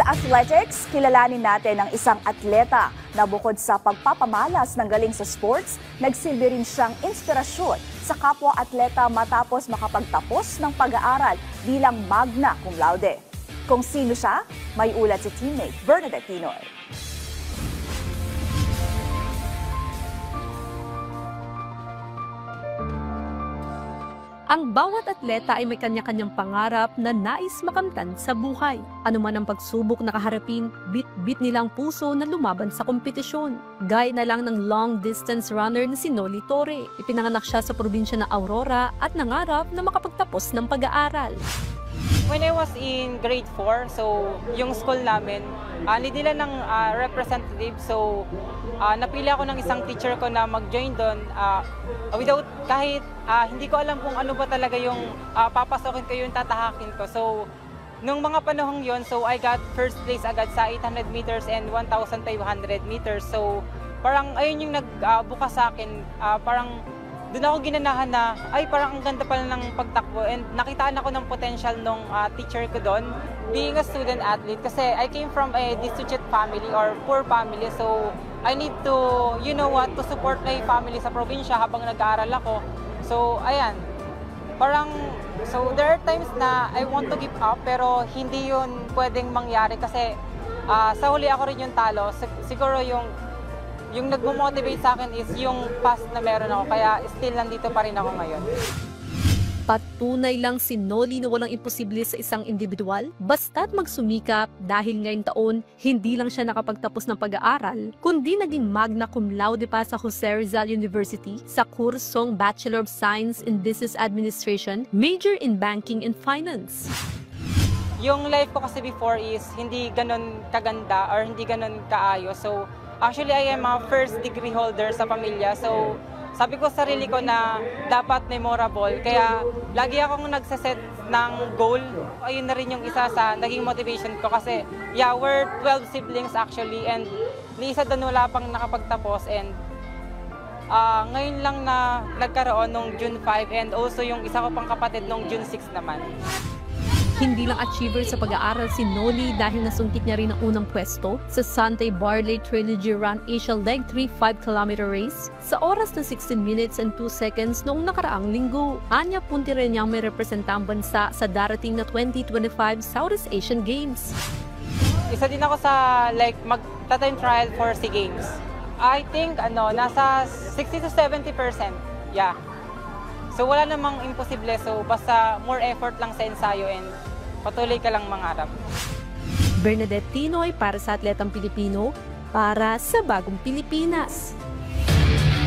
Sa athletics, kilalanin natin ang isang atleta na bukod sa pagpapamalas ng galing sa sports, nagsilbi rin siyang inspirasyon sa kapwa-atleta matapos makapagtapos ng pag-aaral bilang magna cum laude. Kung sino siya, may ulat si teammate Bernadette Tinoy. Ang bawat atleta ay may kanya-kanyang pangarap na nais makamtan sa buhay. Ano man ang pagsubok na kaharapin, bit-bit nilang puso na lumaban sa kompetisyon. Gaya na lang ng long-distance runner na si Noli Torre. Ipinanganak siya sa probinsya ng Aurora at nangarap na makapagtapos ng pag-aaral. When I was in grade 4, so yung school namin, nila ng representative. So napili ako ng isang teacher ko na mag-join doon without kahit hindi ko alam kung ano ba talaga yung papasokin ko, yung tatahakin ko. So nung mga panahong yon, so I got first place agad sa 800 meters and 1,500 meters. So parang ayun yung nagbukas sa akin, parang doon ako ginanahan na, ay parang ang ganda pala ng pagtakbo, and nakitaan ako ng potential nung teacher ko doon. Being a student athlete, kasi I came from a destitute family or poor family, so I need to, to support my family sa probinsya habang nag-aaral ako. So ayan, so there are times na I want to give up, pero hindi yun pwedeng mangyari kasi sa huli ako rin yung talo. Siguro yung nagmo-motivate sa akin is yung past na meron ako, kaya still nandito pa rin ako ngayon. Patunay lang si Noli na walang imposible sa isang individual, basta't magsumikap. Dahil ngayong taon, hindi lang siya nakapagtapos ng pag-aaral, kundi naging magna cum laude pa sa Jose Rizal University sa kursong Bachelor of Science in Business Administration, major in Banking and Finance. Yung life ko kasi before is hindi ganun kaganda or hindi ganun kaayos. So actually, I am a first degree holder sa pamilya. So, sabi ko sa sarili ko na dapat memorable. Kaya, lagi akong nagsaset ng goal. Ayun na rin yung isa sa naging motivation ko. Kasi, we're 12 siblings actually. And ni isa doon wala pang nakapagtapos. And ngayon lang na nagkaroon nung June 5. And also yung isa ko pang kapatid nung June 6 naman. Hindi lang achiever sa pag-aaral si Noli dahil nasuntik niya rin ang unang pwesto sa Sante Barley Trilogy Run Asia Leg 3 5-kilometer race sa oras na 16 minutes and 2 seconds noong nakaraang linggo. Anya punti rin niyang may representang bansa sa darating na 2025 Southeast Asian Games. Isa din ako sa mag-time trial for SEA Games. I think nasa 60 to 70%. Yeah. So wala namang imposible, so basta more effort lang sa ensayo and patuloy ka lang mangarap. Bernadette Tinoy para sa Atletang Pilipino, para sa Bagong Pilipinas.